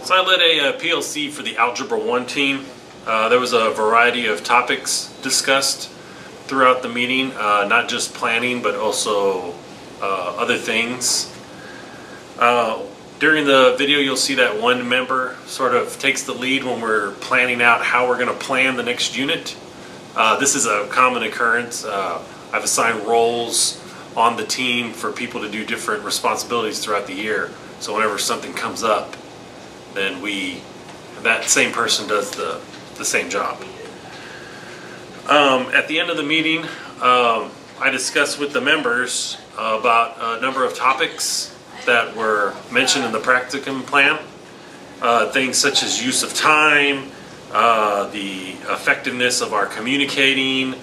So I led a PLC for the Algebra 1 team. There was a variety of topics discussed throughout the meeting, not just planning, but also other things. During the video, you'll see that one member sort of takes the lead when we're planning out how we're going to plan the next unit. This is a common occurrence. I've assigned roles on the team for people to do different responsibilities throughout the year. So whenever something comes up, then that same person does the same job. At the end of the meeting, I discussed with the members about a number of topics that were mentioned in the practicum plan. Things such as use of time, the effectiveness of our communicating,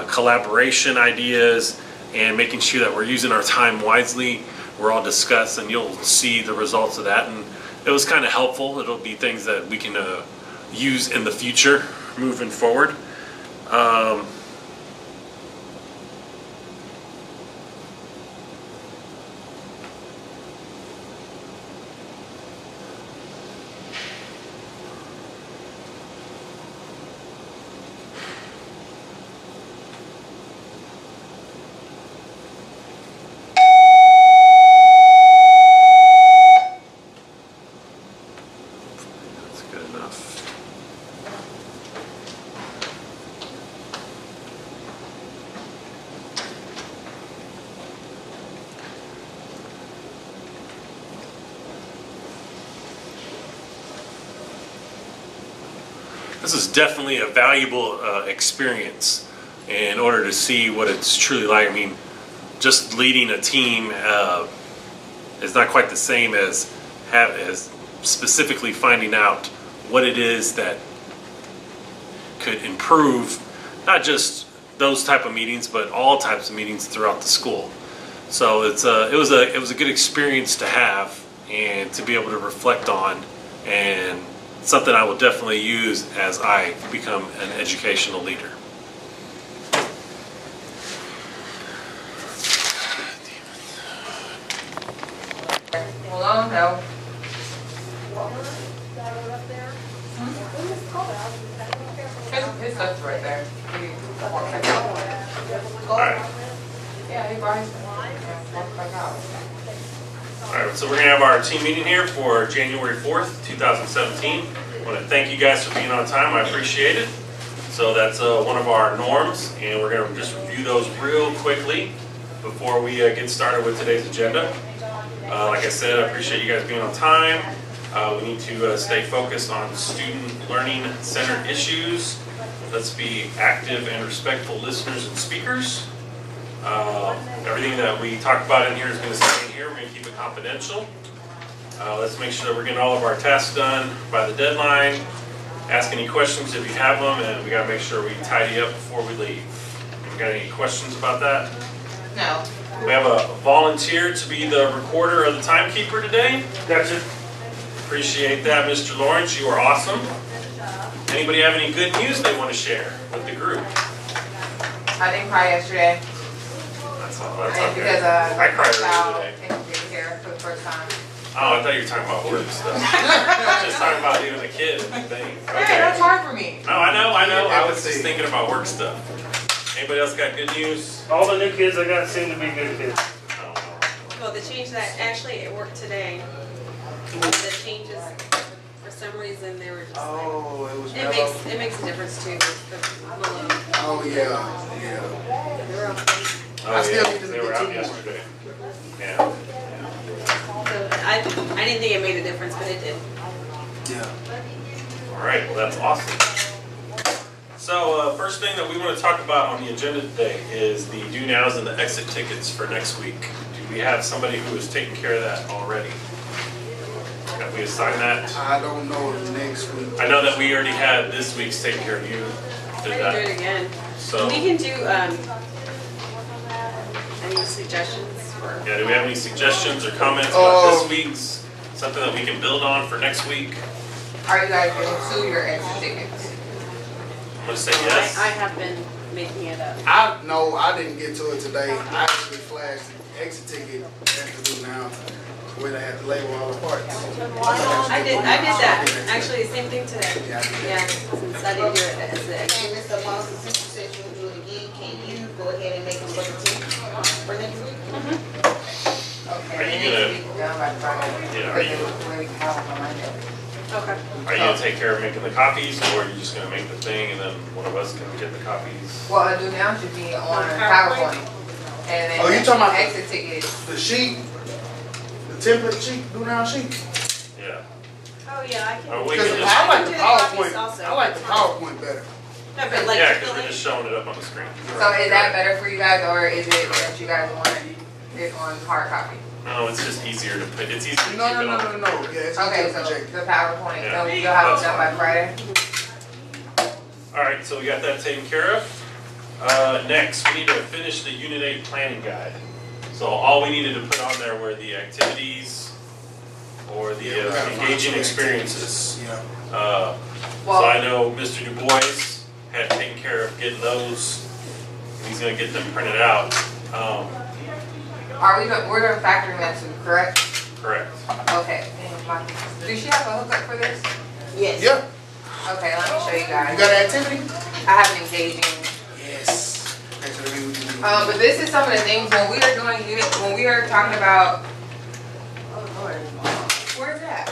collaboration ideas, and making sure that we're using our time wisely were all discussed, and you'll see the results of that. And it was kind of helpful. It'll be things that we can use in the future moving forward. This is definitely a valuable experience in order to see what it's truly like. I mean, just leading a team is not quite the same as specifically finding out what it is that could improve not just those type of meetings, but all types of meetings throughout the school. So it was a good experience to have and to be able to reflect on, and something I will definitely use as I become an educational leader. Hold on, no. His stuff's right there. All right. Yeah, he brought his walk back out. Alright, so we're going to have our team meeting here for January 4th, 2017. I want to thank you guys for being on time. I appreciate it. So that's one of our norms, and we're going to just review those real quickly before we get started with today's agenda. Like I said, I appreciate you guys being on time. We need to stay focused on student learning centered issues. Let's be active and respectful listeners and speakers. Everything that we talk about in here is going to stay in here. We're going to keep it confidential. Let's make sure that we're getting all of our tasks done by the deadline. Ask any questions if you have them, and we got to make sure we tidy up before we leave. We got any questions about that? No. We have a volunteer to be the recorder or the timekeeper today. Gotcha. Appreciate that, Mr. Lawrence. You are awesome. Anybody have any good news they want to share with the group? I didn't cry yesterday. That's And okay. because I cried child earlier today. came to get here for the first time. Oh, I thought you were talking about work stuff. Just talking about you and the kid and things. Hey, that's hard for me. No, I know. I was just thinking about work stuff. Anybody else got good news? All the new kids I got seem to be good kids. I don't know. Well, the change that actually it worked today. The changes, for some reason, they were just Oh, it was like, mellow. it makes a difference too. The balloon. Oh, yeah. They were okay. Oh, I still yeah, need to they were out continue. yesterday. Yeah. So I didn't think it made a difference, but it did. Yeah. All right. Well, that's awesome. So, first thing that we want to talk about on the agenda today is the do nows and the exit tickets for next week. Do we have somebody who is taking care of that already? Have we assigned that? I don't know if next week. I know that we already had this week's taken care of. You I did can do that. it again. So, We can do any suggestions for. yeah, do we have any suggestions or comments about Oh. this week's? Something that we can build on for next week? Are you guys getting to your exit tickets? I'm gonna say yes. I have been making it up. No, I didn't get to it today. I actually flashed the exit ticket at the do now. where they had to label all the parts. I did that. Actually, same thing today. Yeah, I did that. Yeah, since I didn't do it as a. And Mr. Monson, since you said you would do it again, can you go ahead and make them for the team for next week? Okay. Are you it needs gonna- to be done by Friday. Yeah, are you- Because it's really count on Monday. Okay. Are you gonna take care of making the copies, or are you just gonna make the thing and then one of us can get the copies? Well, a do now should be on PowerPoint. PowerPoint. And then Oh, you talking about- exit tickets. The sheet, the template sheet, do now sheet. Yeah. Oh, yeah, I can. Or we Because can I just, like the do the copies PowerPoint, also. I like the PowerPoint better. No, but like. yeah, because we're just showing it up on the screen. So is that better for you guys, or is it that you guys want it on hard copy? No, it's just easier to put, it's easier to keep it No, on. yeah, it's Okay, okay, so project. the PowerPoint, Yeah. so you'll have it That's done by fine. Friday? Alright, so we got that taken care of. Next, we need to finish the Unit 8 planning guide. So all we needed to put on there were the activities or the Yeah, we gotta find engaging some experiences. Yeah. So Well, I know Mr. Du Bois had taken care of getting those. And he's gonna get them printed out. we're gonna factor them into, correct? Correct. Okay. Do she have a hookup for this? Yes. Yeah, Okay, let me show you you guys. got an activity? I have an engaging. Yes. Okay, so let me- But this is some of the things when we are doing unit, when we are talking about. Oh Lord, where's that?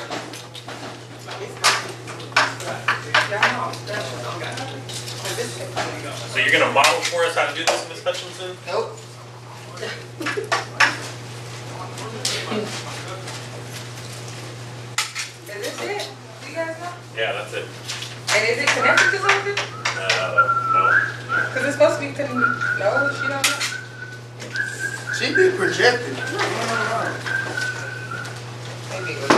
So you're gonna model for us how to do this, Ms. Hutchinson? Nope. Is this it? Do you guys know? Yeah, that's it. And is it connected to something? No. Cause it's supposed to be connected. No, she don't know. She be projected. Maybe it was.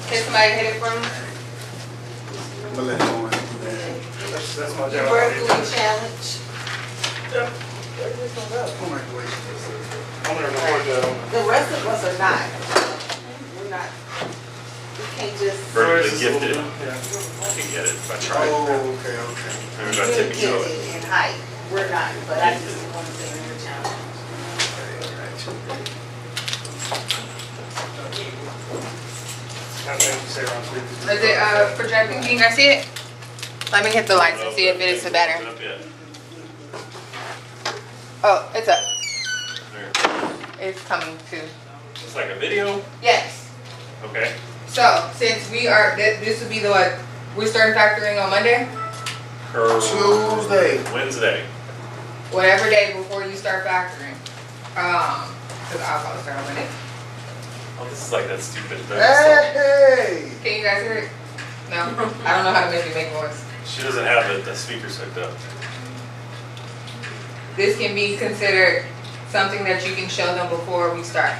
Can somebody hit it for me? I'm gonna let her go and do that. That's my job. Berkeley challenge. Oh my gosh. I'm gonna record that. The rest of us are not. We're not. We can't just. Vertically gifted. Yeah. I can get it if I try. Oh, okay. Maybe if I We're tip you to it. gifted in height. We're not, but I just want to say we're challenged. I think you say around 3. Is it projecting? Can you guys see it? Let me hit the lights and see if it is better. Is it up yet? Oh, it's up. There. It's coming too. It's like a video? Yes. Okay. So since we are, this would be the what we started factoring on Monday. Tuesday. Wednesday. Whatever day before you start factoring. Cause I'll probably start on Monday. Oh, this is like that stupid. Hey! Can you guys hear it? No, I don't know how to make it make noise. She doesn't have the speakers hooked up. This can be considered something that you can show them before we start.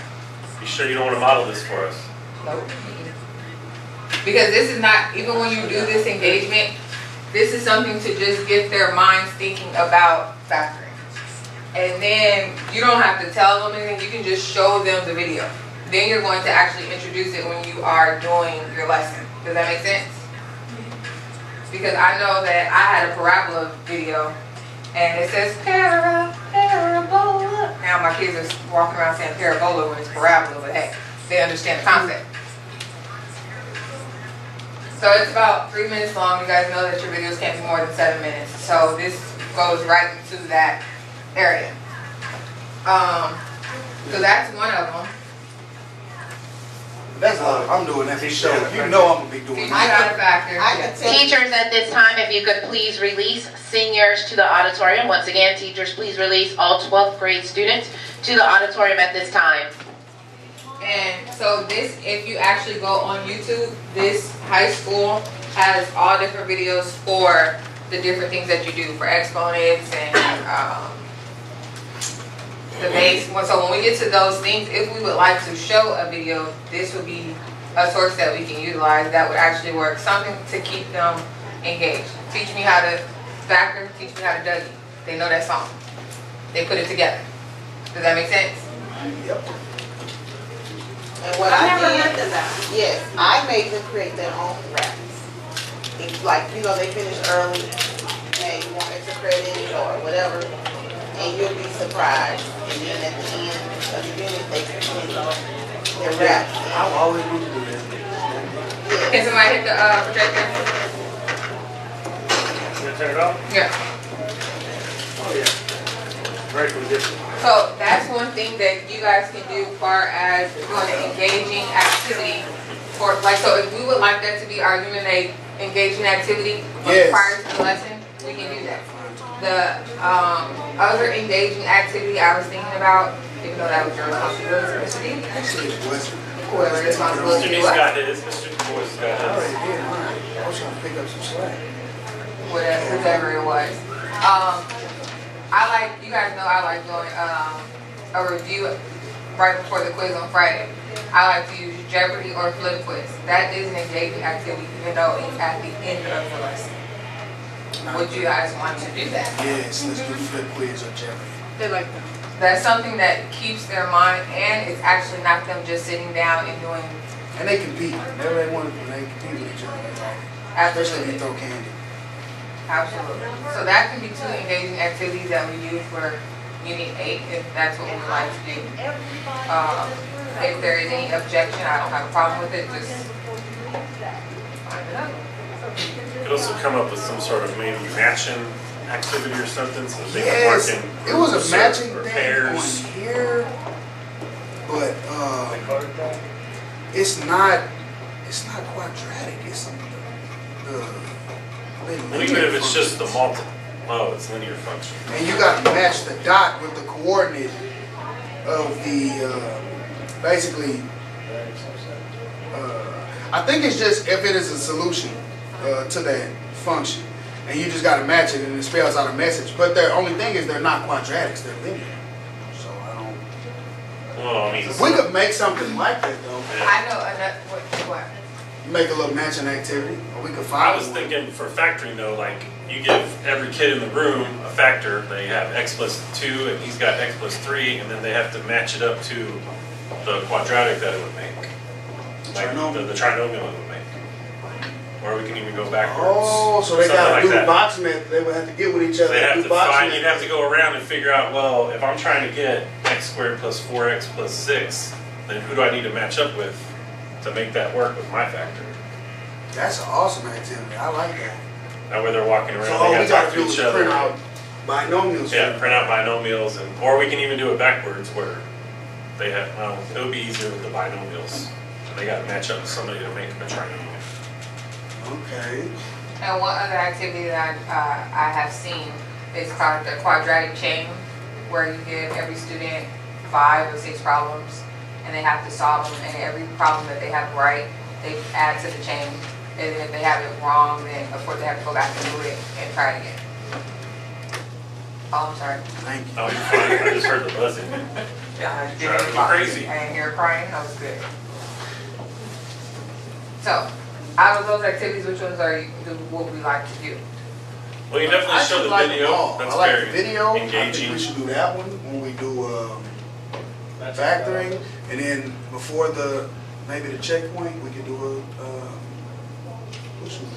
You sure you don't want to model this for us? Nope. Because this is not, even when you do this engagement, this is something to just get their minds thinking about factoring. And then you don't have to tell them anything, you can just show them the video. Then you're going to actually introduce it when you are doing your lesson. Does that make sense? Because I know that I had a parabola video and it says parabola. Now my kids are walking around saying parabola when it's parabola, but hey, they understand the concept. So it's about 3 minutes long. You guys know that your videos can't be more than 7 minutes. So this goes right into that area. So that's one of them. That's all I'm doing that for sure. You know I'm gonna be doing Teach you that. how to factor. I can tell you. Teachers, at this time, if you could please release seniors to the auditorium. Once again, teachers, please release all 12th grade students to the auditorium at this time. And so this, if you actually go on YouTube, this high school has all different videos for the different things that you do for exponents and the base. So when we get to those things, if we would like to show a video, this would be a source that we can utilize that would actually work. Something to keep them engaged. Teach me how to factor, teach me how to Dougie. They know that song. They put it together. Does that make sense? Yep. And what I've I never did, heard of that. yes, I made them create their own raps. It's like, you know, they finished early, and you want extra credit or whatever. and you'll be surprised. And then at the end of the unit, they present their rap. I've always wanted to do that. Can somebody hit the projector? You gonna turn it off? Yeah. Oh, yeah. Very conditional. So that's one thing that you guys can do far as doing an engaging activity for, like, so if we would like that to be our unit A engaging activity Yes. prior to the lesson, we can do that. The other engaging activity I was thinking about, even though that was your responsibility, Mr. D, Actually, it wasn't. whoever Mr. responsibility D's was, got his, Mr. Boy's I got already his. did mine. I was trying to pick up some slack. whoever it was. I like, you guys know I like doing a review right before the quiz on Friday. I like to use Jeopardy or Flip Quiz. That is an engaging activity, even though it's at the end of the lesson. Would you guys want to do that? Yes, let's do flip quiz or Jeopardy. They like that. That's something that keeps their mind, and it's actually not them just sitting down and doing And they compete. Whenever they want to, they compete with each other. That's all. Especially if absolutely. they throw candy. Absolutely. So that can be two engaging activities that we use for Unit 8, if that's what we would like to do. If there is any objection, I don't have a problem with it, just find it out. Could also come up with some sort of maybe matching activity or something, so they can work Yes, in. it was a groups or- matching or thing pairs. on here, but Like card thing? it's not quadratic. It's And even if it's just the it's linear function. and you got to match the dot with the coordinate of the basically. I think it's just if it is a solution to that function, and you just got to match it, and it spells out a message. But the only thing is they're not quadratics; they're linear. So I don't. Well, I mean, We could make something like that though. I know another, what? Make a little matching activity, or we could I find was one. thinking for factoring though, like you give every kid in the room a factor, they have x plus 2 and he's got x plus 3, and then they have to match it up to the quadratic that it would make. Like Trinomial. the trinomial it would make. Or we can even go backwards. Oh, so they Something gotta like do the that. box method. They would have to get with each other. They have do to box find, method. you'd have to go around and figure out, well, if I'm trying to get x squared plus 4x plus 6, then who do I need to match up with to make that work with my factor? That's an awesome activity. I like that. That way they're walking around, So they all we gotta gotta talk do to is each other. print out binomials. Yeah, print out binomials, or we can even do it backwards where they have, well, it would be easier with the binomials. They gotta match up with somebody to make a trinomial. Okay. And one other activity that I have seen is called the quadratic chain, where you give every student 5 or 6 problems, and they have to solve them, and every problem that they have right, they add to the chain. And if they have it wrong, then of course they have to go back and do it and try it again. Oh, I'm sorry. Thank you. Oh, you're fine, I just heard the buzzing. Yeah, I didn't Driving me hear crazy. I didn't hear crying, that was good. So, out of those activities, which ones would we like to do? Well, you definitely I show should the like video, all. that's I like very the video. I think engaging. we should do that one when we do factoring, and then before maybe the checkpoint, we could do what should we do?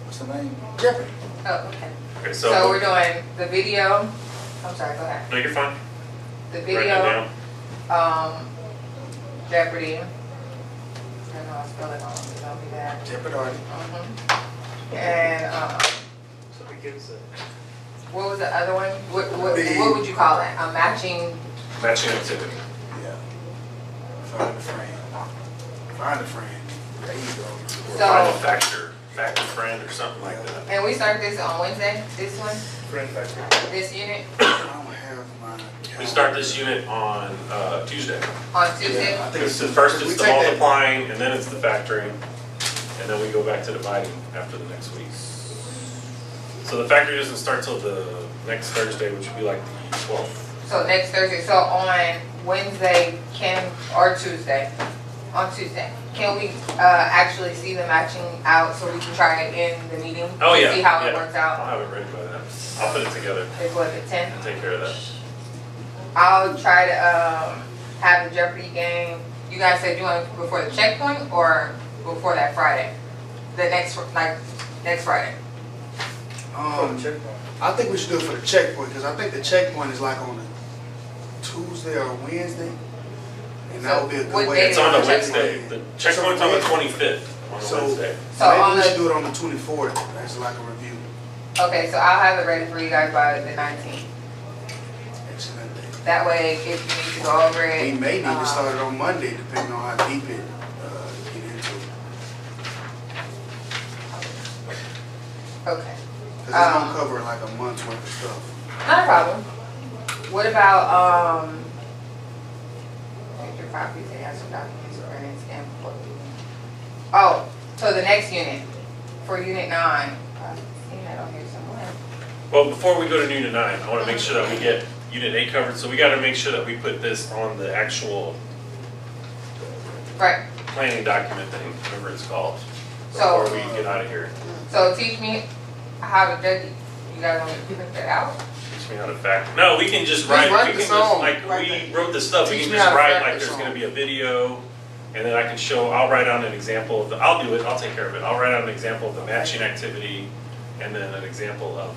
What's the name? Jeopardy. Oh, okay. Okay, So so, we're doing the video, I'm sorry, go ahead. no, you're fine, The write video, that down. Jeopardy. I know I spelled it wrong, so don't be bad. Jeopardy. And, So the kids, what was the other one? What The- would you call that? A matching, Matching activity. Yeah. Find a friend. Find a friend. There you go. Or So- find a factor friend or something like that. and we start this on Wednesday, this one, friend factor. this unit, I don't have my. We start this unit on Tuesday. on Tuesday. Yeah, I think Because it's first we it's the take that- multiplying, and then it's the factoring, and then we go back to dividing after the next week. So the factory doesn't start till the next Thursday, which would be like the 12th. So next Thursday, so on Wednesday, or Tuesday, on Tuesday, can we actually see the matching out so we can try it in the meeting? Oh, yeah, See how it yeah. works I'll out? have it ready by then. I'll put it together Is what, at 10? and take care of that. I'll try to have the Jeopardy game. You guys said you want it before the checkpoint or before that Friday? The next Friday. From the checkpoint. I think we should do it for the checkpoint, because I think the checkpoint is like on a Tuesday or Wednesday. And that would be a So what good way. day It's on a Checkpoint. Wednesday. The checkpoint's on the 25th, on a So- Wednesday. So on Maybe we the- should do it on the 24th, as like a review. Okay, so I'll have it ready for you guys by the 19th. Excellent. That way, if you need to go over it. We may need to um, start it on Monday, depending on how deep it get into. Okay, Because it's gonna cover like a month's worth of stuff. not a problem. What about, picture copies, they have some documents, ordinance, and. Oh, so the next unit, for Unit 9, I've seen that on here somewhere. Well, before we go to Unit 9, I wanna make sure that we get Unit 8 covered, so we gotta make sure that we put this on the actual Right, planning document thing, whatever it's called, So- before we get out of here. so teach me how to, you guys want me to print that out? Teach me how to factor. No, we can just Just write, write we the can just, song. like, Write we the- wrote the stuff, we Teach can me just how to write, factor like, there's song. gonna be a video, and then I can show, I'll write down an example of the, I'll do it, I'll take care of it. I'll write out an example of the matching activity, and then an example of,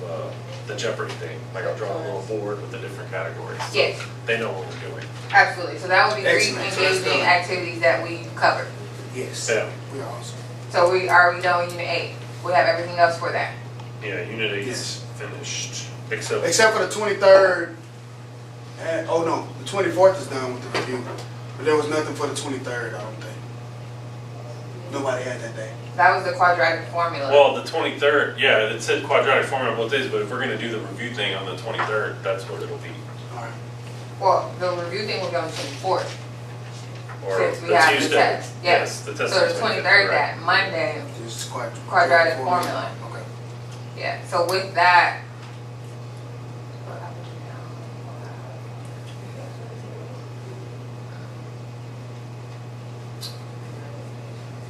the Jeopardy thing. Like, I'll draw a little board with the different categories. so Yes. They know what we're doing. Absolutely, so that would be three Excellent, so that's engaging done. activities that we covered. Yes. Yeah, We awesome. So are we done with Unit 8? We have everything else for that? yeah, Unit 8's Yes. finished, except, Except for the 23rd, and, oh no, the 24th is done with the review. But there was nothing for the 23rd, I don't think. Nobody had that day. That was the quadratic formula. well, the 23rd, yeah, it said quadratic formula both days, but if we're gonna do the review thing on the 23rd, that's what it'll be. All right. Well, the review thing will be on the 24th, Or since we the have the Tuesday. test. Yes, the test So is the 23rd, 23rd, right. that Monday, Just Quadratic formula. Okay. yeah, so with that.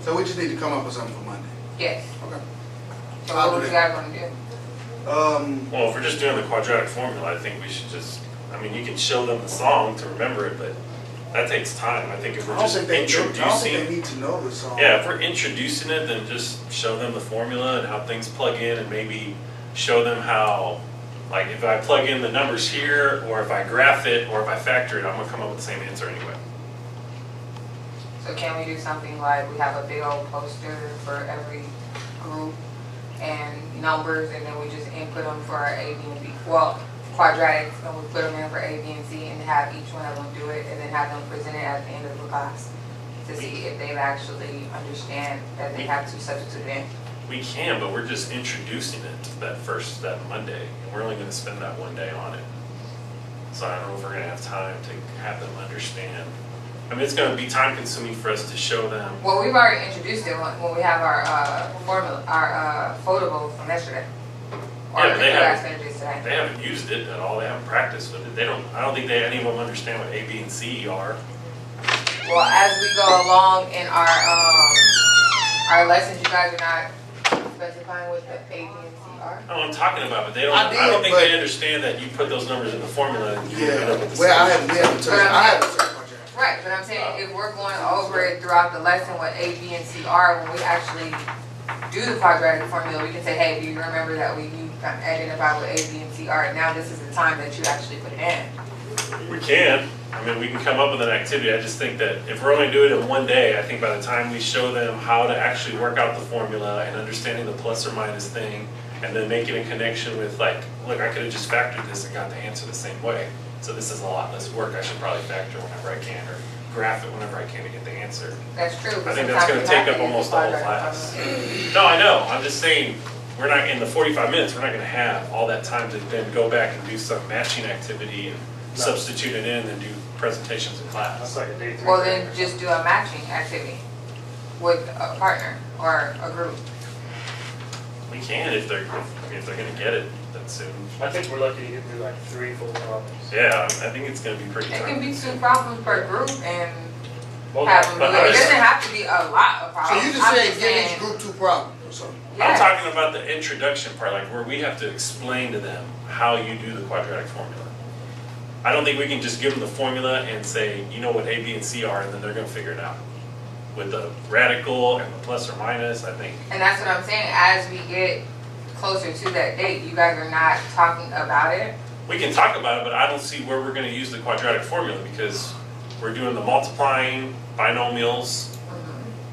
So we just need to come up with something for Monday. Yes, Okay. so I'll what do would you that. guys wanna do? Well, if we're just doing the quadratic formula, I think we should just, I mean, you can show them the song to remember it, but that takes time. I think if I we're don't just think they, I don't think they introducing, need to know the song. yeah, if we're introducing it, then just show them the formula and how things plug in, and maybe show them how, like, if I plug in the numbers here, or if I graph it, or if I factor it, I'm gonna come up with the same answer anyway. So can we do something like, we have a big old poster for every group and numbers, and then we just input them for our A, B, and B, well, quadratics, and we put them in for A, B, and C, and have each one of them do it, and then have them present it at the end of the class to see if they actually understand that they have to substitute it in. We can, but we're just introducing it that Monday, and we're only gonna spend that one day on it. So I don't know if we're gonna have time to have them understand. I mean, it's gonna be time consuming for us to show them. Well, we've already introduced it when we have our formula, our photo vote from yesterday. Or Yeah, but they you guys haven't- introduced today. They haven't used it at all, they haven't practiced with it, I don't think any of them understand what A, B, and C are. Well, as we go along in our lessons, you guys are not specifying what the A, B, and C are? No, I'm talking about, but I did, I don't think but- they understand that you put those numbers in the formula and you end up with the Well, same. we haven't touched, I haven't touched quadratic. Right, but I'm saying if we're going over it throughout the lesson what A, B, and C are, when we actually do the quadratic formula, we can say, hey, do you remember that we identified what A, B, and C are? Now this is the time that you actually put it in. We can, I mean, we can come up with an activity, I just think that if we're only doing it in one day, I think by the time we show them how to actually work out the formula and understanding the plus or minus thing, and then making a connection with like, look, I could have just factored this and got the answer the same way. So this is a lot less work, I should probably factor whenever I can, or graph it whenever I can to get the answer. That's true. I think that's gonna take up almost the whole class. No, I know, I'm just saying, we're not, in the 45 minutes, we're not gonna have all that time to then go back and do some matching activity and substitute it in and do presentations in That's class. like a day 3. Well, then just do a matching activity with a partner or a group. We can if they're gonna get it that soon. I think we're lucky to get through like 3 full problems. Yeah, I think it's gonna be pretty It can tough. be 2 problems per group and Well, have them do but it. I It just- doesn't have to be a lot of So problems. you just I'm said give saying- each group 2 problems or something? I'm Yes. talking about the introduction part, like where we have to explain to them how you do the quadratic formula. I don't think we can just give them the formula and say, you know what A, B, and C are, and then they're gonna figure it out. With the radical and the plus or minus, I think, And that's what I'm saying, as we get closer to that date, you guys are not talking about it? We can talk about it, but I don't see where we're gonna use the quadratic formula because we're doing the multiplying, binomials,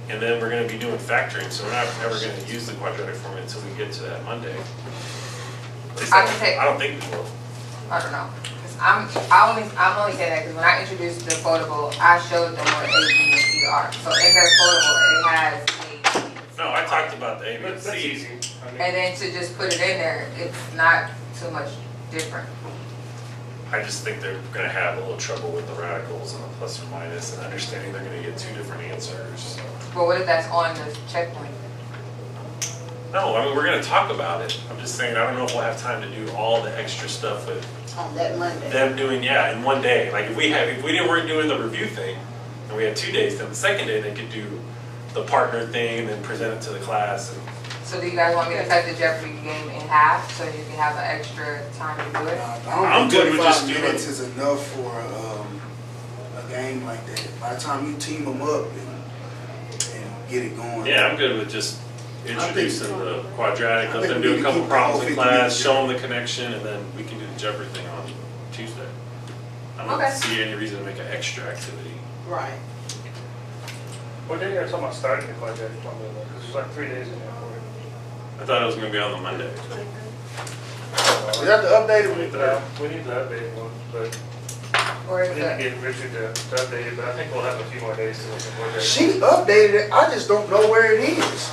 and then we're gonna be doing factoring, so we're not ever gonna use the quadratic formula until we get to that Monday. At least I can take- I don't think we will. I don't know. 'Cause I'm only saying that because when I introduced the foldable, I showed them what A, B, and C are. So in their foldable, it has A, B, and C. No, I talked about the A, B, and That's C. easy. I mean, And then to just put it in there, it's not too much different. I just think they're gonna have a little trouble with the radicals and the plus or minus and understanding they're gonna get two different answers. But what if that's on the checkpoint? No, I mean, we're gonna talk about it. I'm just saying, I don't know if we'll have time to do all the extra stuff with On that Monday. them doing, yeah, in one day. Like if we weren't doing the review thing and we had 2 days, then the second day they could do the partner thing and then present it to the class. And So do you guys want me to cut the Jeopardy game in half so you can have an extra time to do it? I'm good with just 25 doing- minutes is enough for a game like that. By the time you team them up and get it going. yeah, I'm good with just introducing the quadratic, I let think them we do need a to couple keep the whole problems in 50 class, minutes. show them the connection, and then we can do the Jeopardy thing on Tuesday. I don't Okay. see any reason to make an extra activity. Right. What day are you talking about starting the quadratic formula? Because there's like 3 days in there for it. I thought it was gonna be on the Monday. We have to update it. Yeah, we need to update one, but Or we is need to it? get Richard to update it, but I think we'll have a few more days to look at what day. She updated it, I just don't know where it is.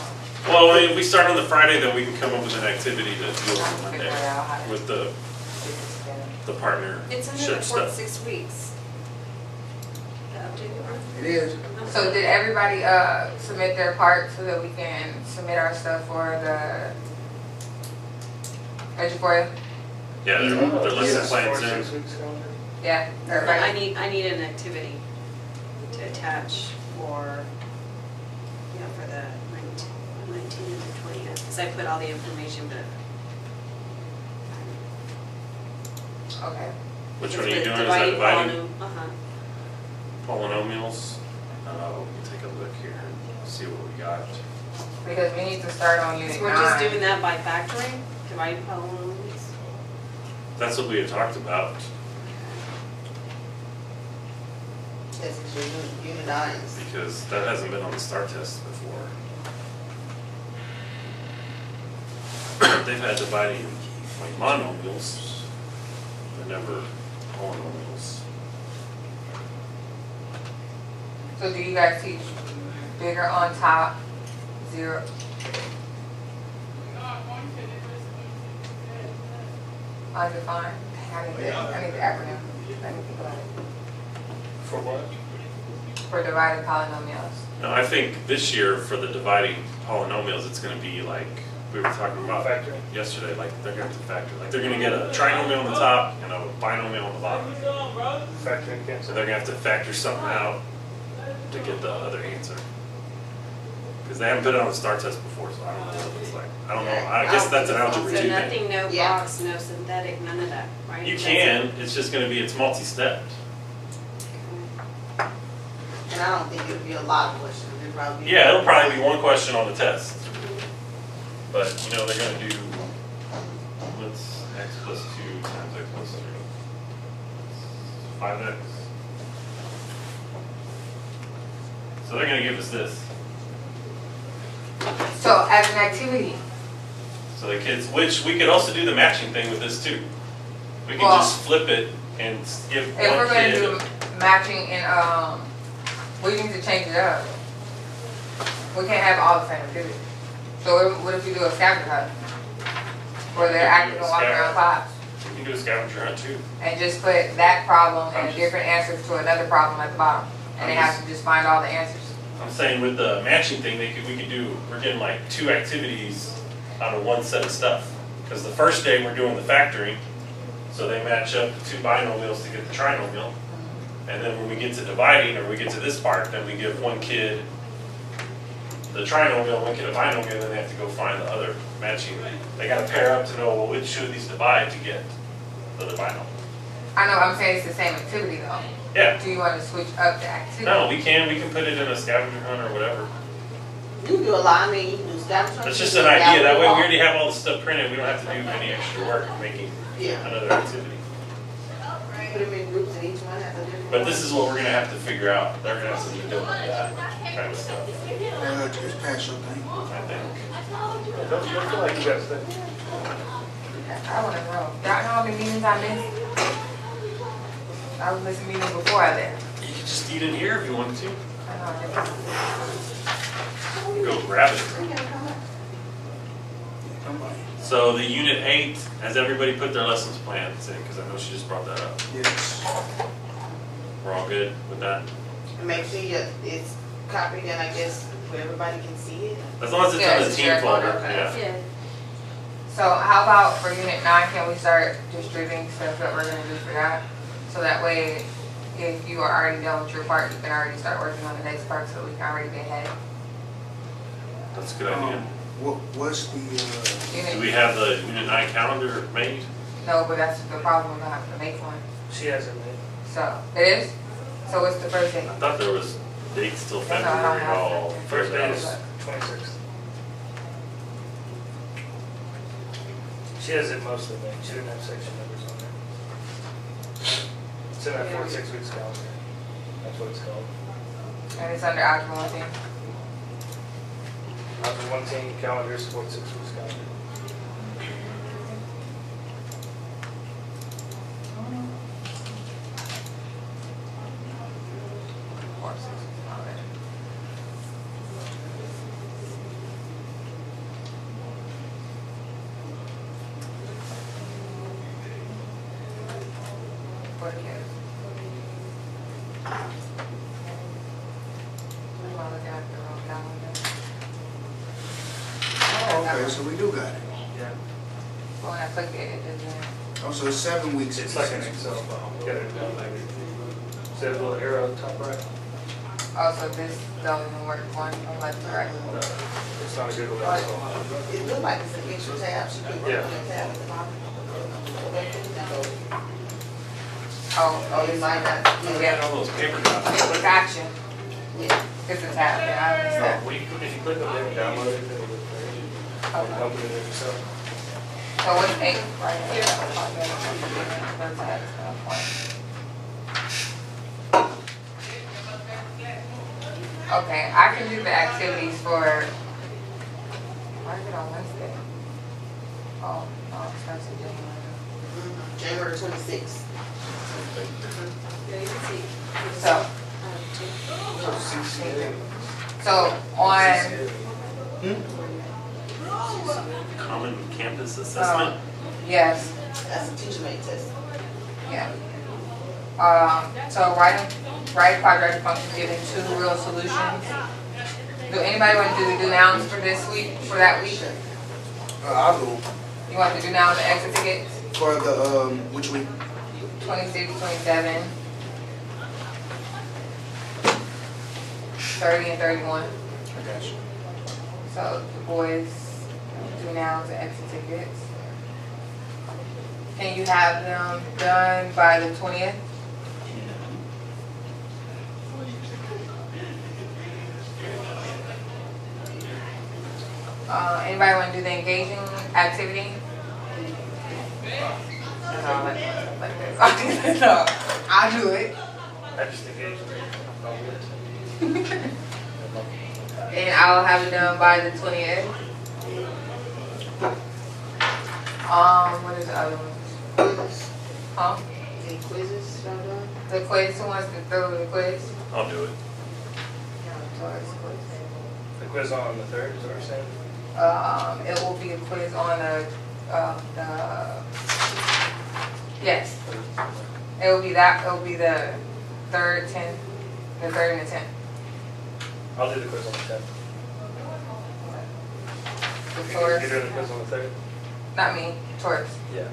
Well, I mean, if we start on the Friday, then we can come up with an activity to do on Figure Monday it out how to with get this together. the partner It's under the ship fourth stuff. 6 weeks. The updated one. It is. So did everybody submit their part so that we can submit our stuff for the Eduforia? Yeah, Oh, they're listing Yes. plans 4 to in. 6 weeks calendar. Yeah, I everybody? need an activity to attach for, for the 19th and the 20th, because I put all the information, but. Okay. Which one are you doing? Is that dividing polynomials? We can take a look here and see what we got. Because we need to start on unit So we're just 9. doing that by factoring, dividing polynomials? That's what we had talked about. This is your unit nines. Because that hasn't been on the STAR test before. They've had dividing like monomials, but never polynomials. So do you guys teach bigger on top, 0? Undefined? I need the acronym. Let me think about it. For what? For divided polynomials. No, I think this year for the dividing polynomials, it's gonna be like, we were talking about Factoring. yesterday, like they're gonna have to factor, like they're gonna get a trinomial on the top and a binomial on the bottom. Factoring So cancel. they're gonna have to factor something out to get the other answer. Because they haven't put it on the STAR test before, so I don't know what it's like. I don't know, I guess that's an algebra So 2 thing. nothing, no Yeah. box, no synthetic, none of that, right? You That's can, it. it's just gonna be, it's multi-stepped. And I don't think it'll be a lot of questions, it'll probably be. Yeah, it'll probably be one question on the test. But, you know, they're gonna do, what's x plus 2 times x plus 3? 5x. So they're gonna give us this. So as an activity, So the kids, which we could also do the matching thing with this too. We can Well, just flip it and give if we're one gonna kid. do matching and, we need to change it up. We can't have all the same activity. So what if we do a scavenger hunt? Where they're acting and walking around pods? We can do a scavenger hunt too. And just put that problem and a different answer to another problem at the bottom. And they have to just find all the answers. I'm saying with the matching thing, we could do, we're getting like 2 activities out of one set of stuff. Because the first day we're doing the factoring, so they match up the 2 binomials to get the trinomial. And then when we get to dividing, or we get to this part, then we give one kid the trinomial, one kid a binomial, and then they have to go find the other matching. They gotta pair up to know, well, which should these divide to get the other binomial. I know, I'm saying it's the same activity though. Yeah, Do you want to switch up the activity? no, we can put it in a scavenger hunt or whatever. You can do a lot, I mean, you can do staff. That's just an idea, that way we already have all the stuff printed, we don't have to do any extra work making Yeah, another activity. put them in groups and each one has a different. But this is what we're gonna have to figure out, they're gonna have to do that kind of stuff, Just pass your thing. I think. Don't feel like you guys think. I wanna know. Y'all know how many meetings I missed? I was missing meetings before I left. You could just eat in here if you wanted to, I know I did. go grab it. Come on. So the unit 8, has everybody put their lessons plans in? Because I know she just brought that up. Yes. We're all good with that? And make sure it's copied and I guess where everybody can see it. As long as it's Yeah, on the it's team shared folder, folder. yeah. Yeah. So how about for unit 9, can we start distributing stuff that we're gonna do for that? So that way, if you are already done with your part, you can already start working on the next part so we can already be ahead. That's a good idea. What's the, Do we have the unit 9 calendar made? No, but that's the problem, we're gonna have to make one. She hasn't made. So, it is? So what's the first date? I thought there was dates till No, I don't February, have all. that. First day is 26th. She has it mostly made, she didn't have section numbers on there. It's in that 4 to 6 weeks calendar. That's what it's called. And it's under algebra 1 thing. After 1 team calendar, is 4 to 6 weeks calendar. For the kids. I'm gonna look at the wrong calendar. okay, so we do got it. Yeah. When I click it, it doesn't. Oh, so it's 7 weeks. It's like an Excel file. Get it down maybe. See that little arrow at the top right? Also, this doesn't work one from left to right. No, it's not a Google Excel. It looked like it's an extra tab, she put Yeah. one tab at the bottom. Oh, It might not, We had yeah, all those paper copies. Gotcha. yeah. It's a tab, yeah, I understand. Well, if you click on it and download it, it'll look there. Or Okay. open it yourself. So what's 8 right here? First tab is gonna point. Okay, I can do the activities for, why is it on Wednesday? Oh, no, it starts in January. January 26th. Yeah, you can see. So, CCA. so on, Common campus assessment. yes, That's a teacher made test. yeah. So write quadratic functions given 2 real solutions. Do anybody want to do the do nouns for this week, for that week? I'll go You want to do nouns and exit tickets? for the, which week? 26, 27, 30, and 31. I got you. So the boys do nouns and exit tickets. Can you have them done by the 20th? Anybody want to do the engaging activity? No, like this. No, I'll do it. I just engaged it. And I'll have it done by the 20th. What is the other one? Quizzes, Huh? any quizzes y'all done? The quiz, who wants to throw the quiz? I'll do it. The quiz on the 3rd, is what you're saying? It will be a quiz on yes. It will be that, it will be the 3rd, 10th, the 3rd and the 10th. I'll do the quiz on the 10th. The You're tours, doing the quiz on the 3rd? not me, tours. Yeah.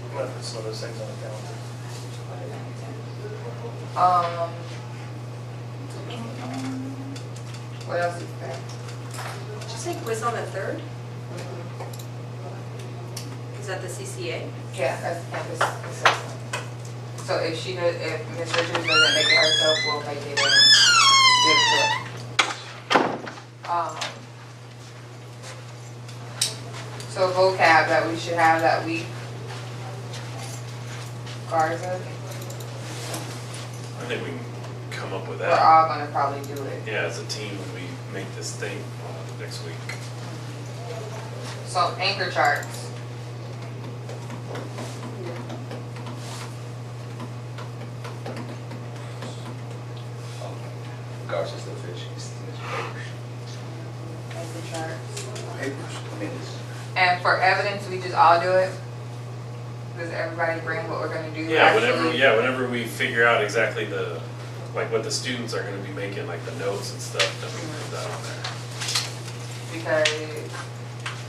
I'm gonna put some of those things on the calendar. What else is there? Did you say quiz on the 3rd? Is that the CCA? Yeah, that's campus assessment. So So if Ms. Richards doesn't make it herself, we'll make it and give it to her. So vocab that we should have that week. Garza, I think we can come up with we're that. all gonna probably do it. Yeah, as a team, when we make this thing next week. So anchor charts. Garza's the fish. Anchor charts. Papers. I mean, it's, And for evidence, we just all do it? Does everybody bring what we're gonna do? Yeah, actually? whenever we figure out exactly like what the students are gonna be making, like the notes and stuff, then we put that on there. Because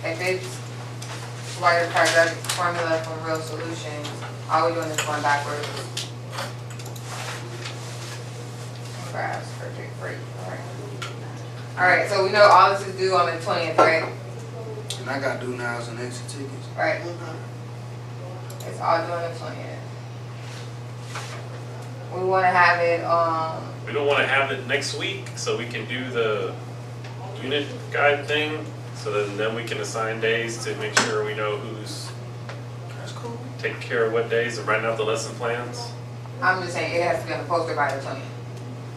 if it's wider quadratic formula from real solutions, all we're doing is going backwards. Graphs, perfect, great, alright. Alright, so we know all this is due on the 20th, right? And I got do nows and exit tickets. Right, it's all due on the 20th. We wanna have it, We don't wanna have it next week, so we can do the unit guide thing, so then we can assign days to make sure we know who's That's cool. taking care of what days and writing out the lesson plans. I'm just saying, it has to be on the poster by the 20th.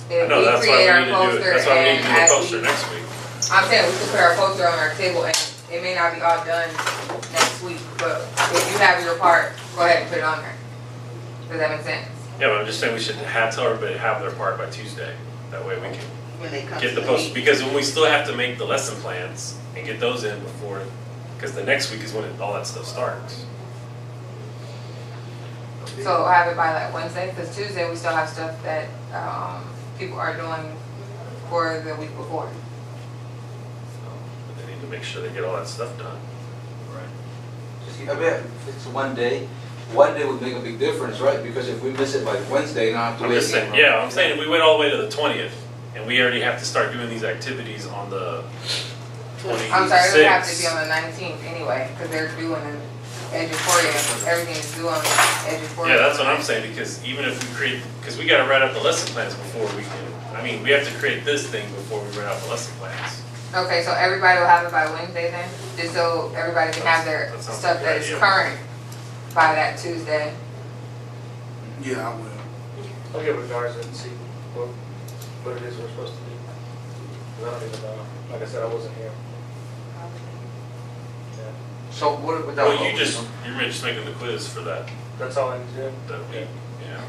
I If know, we that's why create we our need to do it, poster that's why we need and to do the as poster we, next week. I'm saying we could put our poster on our table and it may not be all done next week, but if you have your part, go ahead and put it on there. Does that make sense? Yeah, but I'm just saying we should tell everybody to have their part by Tuesday. That way we can When they come get to the the post, meeting. because when we still have to make the lesson plans and get those in before, because the next week is when all that stuff starts. So have it by like Wednesday, because Tuesday we still have stuff that, people are doing for the week before. But they need to make sure they get all that stuff done. just, I bet if it's one day would make a big difference, right? Because if we miss it by Wednesday, then I have to I'm wait. just saying, yeah, I'm saying if we went all the way to the 20th, and we already have to start doing these activities on the 26th. I'm sorry, it would have to be on the 19th anyway, because they're doing an education, everything is due on education. Yeah, that's what I'm saying, because even if we create, because we gotta write out the lesson plans before we can, I mean, we have to create this thing before we write out the lesson plans. Okay, so everybody will have it by Wednesday then, just so everybody can have their That sounds stuff like a that good is idea. current by that Tuesday. Yeah, I will. I'll get with Garza and see what it is we're supposed to do. 'Cause I don't even know. Like I said, I wasn't here. Yeah. So what without? Well, you're just making the quiz for that That's all I need to do. week, yeah.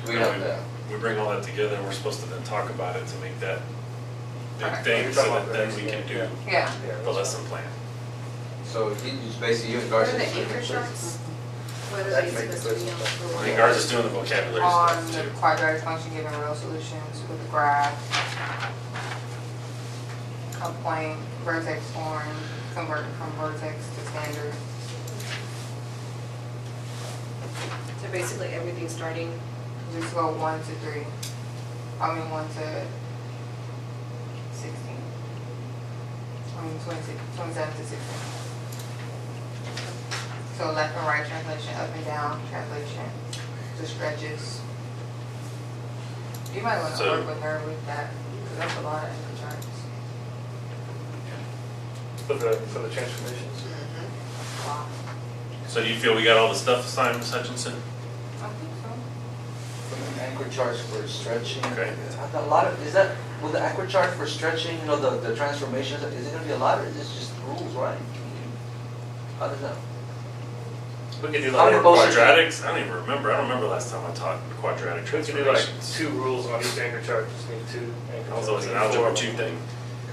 We have that. We bring all that together, and we're supposed to then talk about it to make that big Okay. thing, You're so talking that about then the we next can game, do yeah. Yeah, Yeah, the that's lesson plan. So he just basically you and What Garza. are the anchor charts? What are That they can make the supposed to be on? quiz. for I what? think ours is doing the vocabulary on stuff the too. quadratic function given real solutions with the graph. Complaint, vertex form, convert from vertex to standard. So basically everything starting, Just go 1 to 3. I mean 1 to 16. I mean 27 to 16. So left and right translation, up and down translation, the stretches. You might want to So- work with her with that, because that's a lot of anchor charts. For the transformations. Wow. So do you feel we got all the stuff assigned, Ms. Hutchinson? I think so. Anchor charts for stretching. Okay. A lot of, is that, will the anchor chart for stretching, you know, the transformations, is it gonna be a lot or is this just rules, right? How does that? We could do How many like, posts? Quadratics? I don't even remember. I don't remember last time I taught quadratic we could do like transformations. 2 rules on each anchor chart, just need 2 anchor That charts. was always an algebra 2 thing.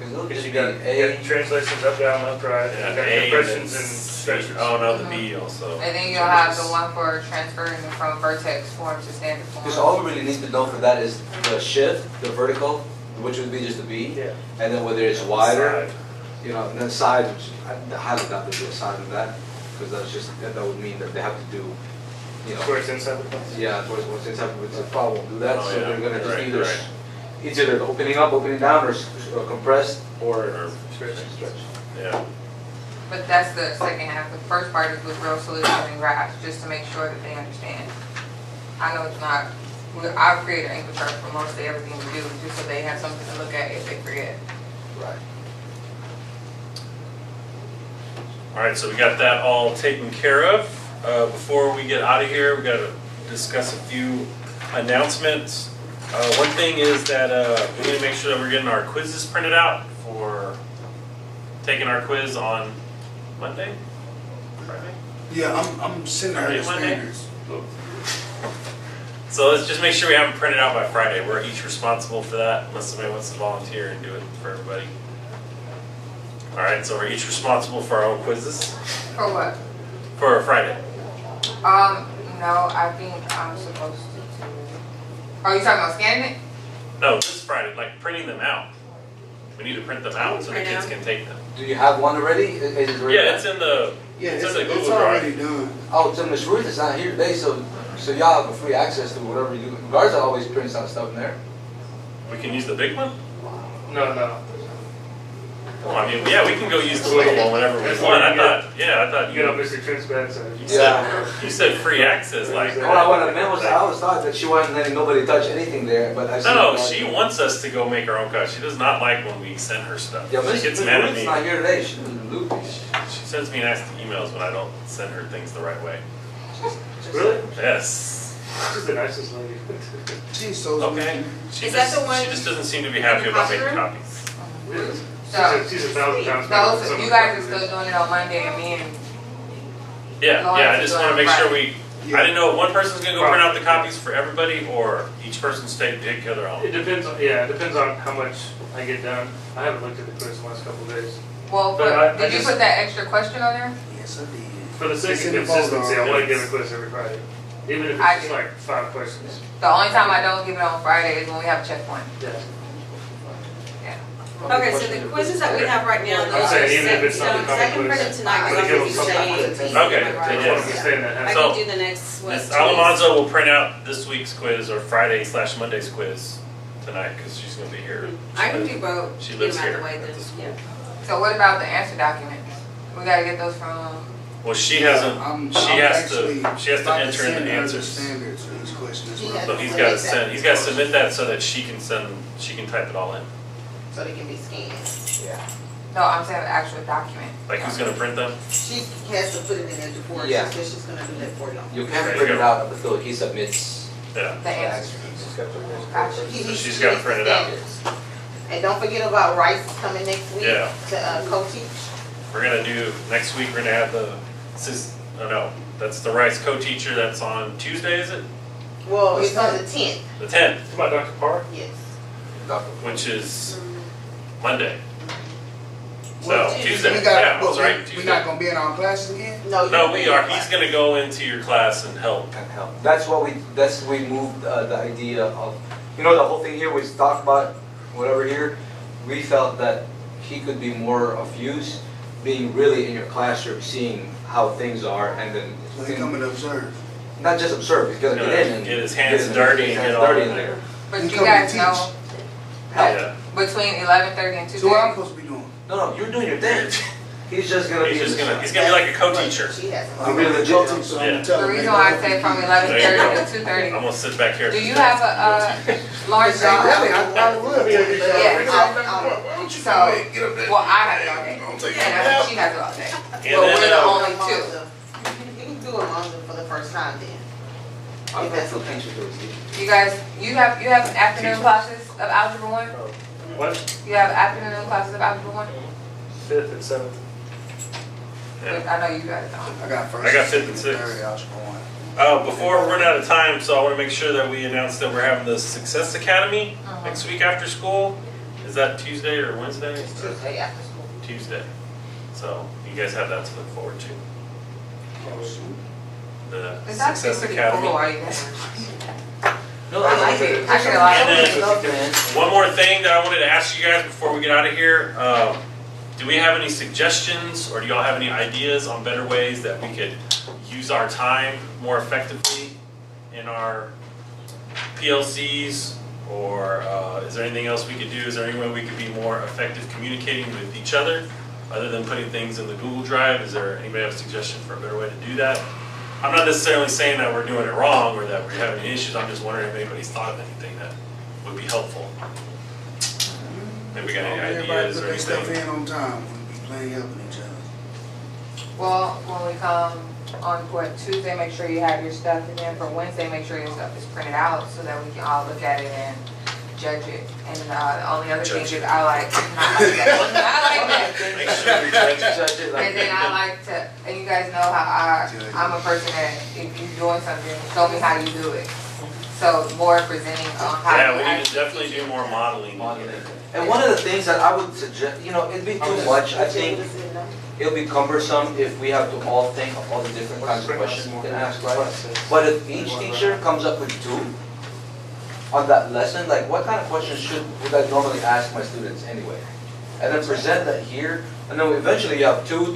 Cause it'll Because just you be got A, translations up, down, left, right, Yeah, you got A and then compressions and C. stretches. Oh, no, the B also. And then you'll have the one for transferring from vertex form to standard form. because all we really need to know for that is the shift, the vertical, which would be just a B. Yeah. And then whether it's wider, Side. you know, and then side, which I highly doubt there'll be a side of that. Because that's just, that would mean that they have to do, you know. Where it's inside the class. Yeah, towards what's inside, but the problem will do that, Oh, so yeah. they're gonna just Right, either, right. it's either opening up, opening down, or compressed, or Or- stretch. Yeah. But that's the second half. The first part is with real solutions and graphs, just to make sure that they understand. I know it's not, I've created an Anchor chart for mostly everything we do, just so they have something to look at if they forget. Right. All right, so we got that all taken care of. Before we get out of here, we got to discuss a few announcements. One thing is that we need to make sure that we're getting our quizzes printed out for taking our quiz on Monday, Friday. Yeah, I'm sitting there Friday, at Monday? standards. So let's just make sure we have them printed out by Friday. We're each responsible for that, unless somebody wants to volunteer and do it for everybody. All right, so we're each responsible for our own quizzes For what? for Friday. No, I think I'm supposed to do. Oh, you talking about scanning it? No, this Friday, like printing them out. We need to print them out so the Print kids out. can take them. Do you have one already? Is it already Yeah, done? it's in the, Yeah, it's it's, in the it's Google Drive. already done. Oh, so Ms. Ruth is not here today, so y'all have a free access to whatever you do. Garza always prints out stuff in there. We can use the big one? No. Well, I mean, yeah, we can go use the little one whenever we That's want. I fine, yeah. thought You get on you, Mr. Trent's bed, so. you said free access, like. What I meant was, I always thought that she wasn't letting nobody touch anything there, but I see. No, she wants us to go make our own copies. She does not like when we send her stuff. Yeah, She Ms. gets mad at Ruth's me. not here today, she's in Luke. She sends me nasty emails when I don't send her things the right way. Really? Yes. She's the nicest lady. She's so Okay. She Is that just- the one She just doesn't seem to be happy about making Hospital? copies. Yes. So, She's a thousand times better than those, some you of guys are the still doing it on Monday and me and, Yeah, I just wanna make sure we, Yeah. I didn't know if one person's gonna go print out the copies for everybody or each person's take their own. It depends on, yeah, it depends on how much I get done. I haven't looked at the quiz in the last couple of days. well, But I did you just- put that extra question on there? Yes, I did. For the sake It's of in the folder. consistency, I wanna give a quiz every Friday. Even if I it's just do. like 5 questions. The only time I don't give it on Friday is when we have checkpoint. Yeah. Okay, so the quizzes that we have right now, I'm those are saying set even if in it's not stone, the 'cause I can common print it quiz, tonight, I'm because gonna I'm give gonna them be something. changing. Okay, I then just yes. wanted to stay in that I half. So- can do the next, what, Ms. 20? Alamanzo will print out this week's quiz or Friday/Monday's quiz tonight, cause she's gonna be here. I can do both, She get lives them out here the way at then, the school. yeah. So what about the answer documents? We gotta get those from, Well, she hasn't, I'm she has actually to enter about in send the her answers. standards for each question as She well. has- So he's gotta submit that so that she can type it all in. So they can be scanned. no, I'm saying the actual document. Like who's gonna print them? She has to put it in there before, she Yeah. said she's gonna do that for you. You There can't you print it go. out until he submits. Yeah. The answers. Gotcha. He So needs she's to gotta release print the it out. standards. And don't forget about Rice coming next week Yeah. to co-teach. We're gonna do, next week, we're gonna have that's the Rice co-teacher, that's on Tuesday, is it? Well, it's on the 10th, The 10th, Come on, Dr. Parr. yes. which is Monday. Well, So, Tuesday. Tuesday, We got, yeah, but that's right, we're Tuesday. not gonna be in our classes again? No, No, you- we are, he's gonna go into your class and help. Can help. That's we moved the idea of, the whole thing here was talk about whatever here. We felt that he could be more of use, being really in your classroom, seeing how things are, and then So they come and observe. not just observe, he's gonna get in and Get his hands in dirty and hands get all dirty in in there. But You you come guys and know teach. that Yeah, between 11:30 and So what I'm 2:30. supposed to be doing? No, you're doing your thing. He's just gonna be. he's gonna be like a co-teacher. She has. I'm gonna be the co-teacher, so I'm Yeah. gonna tell The them. reason hey, why I don't said from forget. 11:30 to I'm 2:30. gonna sit back here. Do you have a, Lawrence Hey, really, job? I probably would. Yeah. Why don't you So, go ahead, get up there? Well, I have it all day. Don't take And it I out. think she has it all day. And But we're then, the uh, only two. You can do it on for the first time then. I'm If that's gonna okay. teach you those. You guys, you have afternoon classes of Algebra 1? What? You have afternoon classes of Algebra 1? 5th and 7th. Yeah. I know you guys don't. I got first. I got fifth and sixth. Third, algebra one. Before we run out of time, so I wanna make sure that we announce that we're having the Success Academy next week after school. Is that Tuesday or Wednesday? It's Tuesday after school. Tuesday. So you guys have that to look forward to. The It's actually Success pretty Academy. cool, are you guys? No, I like it. I get a lot of And it. One more thing that I wanted to ask you guys before we get out of here. Do we have any suggestions or do y'all have any ideas on better ways that we could use our time more effectively in our PLCs? Or is there anything else we could do? Is there any way we could be more effective communicating with each other other than putting things in the Google Drive? Is there anybody have a suggestion for a better way to do that? I'm not necessarily saying that we're doing it wrong or that we're having issues, I'm just wondering if anybody's thought of anything that would be helpful. Maybe we got any Everybody ideas put or their stuff anything? in on time, we'll be playing helping each other. Well, when we come on what, Tuesday, make sure you have your stuff, and then for Wednesday, make sure your stuff is printed out so that we can all look at it and judge it. And the only other thing Judge is it. I like, not like that, not like that. Make sure we judge Judge it like- And then I like to, and you guys know how I'm a person that if you're doing something, show me how you do it. So more presenting on how Yeah, you we need to actually definitely do more modeling. And one of the things that I would suggest, you know, it'd be too much, I think it'll be cumbersome if we have to all think of all the different kinds of questions we can ask, right? But if each teacher comes up with 2 on that lesson, like what kind of questions would I normally ask my students anyway? And then present that here, and then eventually you have 2,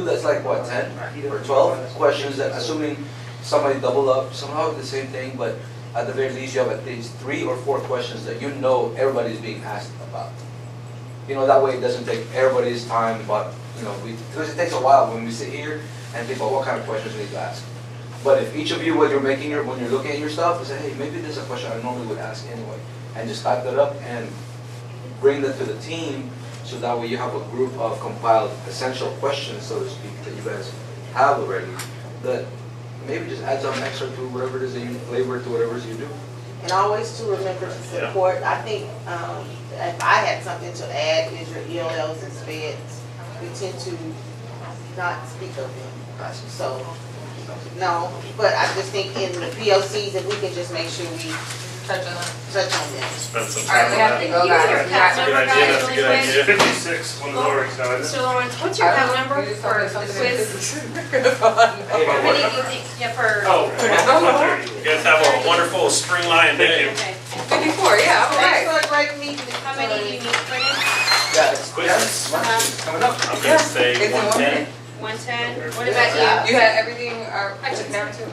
that's like what, 10 or 12 questions that assuming somebody double up, somehow the same thing, but at the very least you have at least 3 or 4 questions that you know everybody's being asked about. You know, that way it doesn't take everybody's time, but, you know, because it takes a while when we sit here and think about what kind of questions we need to ask. But if each of you, when you're looking at your stuff, you say, hey, maybe there's a question I normally would ask anyway, and just type that up and bring that to the team, so that way you have a group of compiled essential questions, so to speak, that you guys have already, that maybe just add some extra to whatever it is that you flavor to whatever it is you do. And always to remember to support, I think, if I had something to add, is your ELLs and SPEDs. We tend to not speak of them, so, no, but I just think in the POCs, if we can just make sure we touch on it. touch on them. Spend some All right, time we on have to that. go, You have guys. your We pass got- Good number, idea, guys, that's a really good quick. idea. 56, one of the lowering side. Mr. Lawrence, what's your pass number You just for told me the something quiz? Hey, How my many word. do you think, yeah, for? Oh, 130. You guys have a wonderful spring lion day. Okay. 54, yeah, all Thanks right. for a great meeting. How many do you need, Brennan? Yeah, it's Quiz. coming up. I'm gonna say It's in 1 110. minute. 110? What about you? You had everything, I took down too.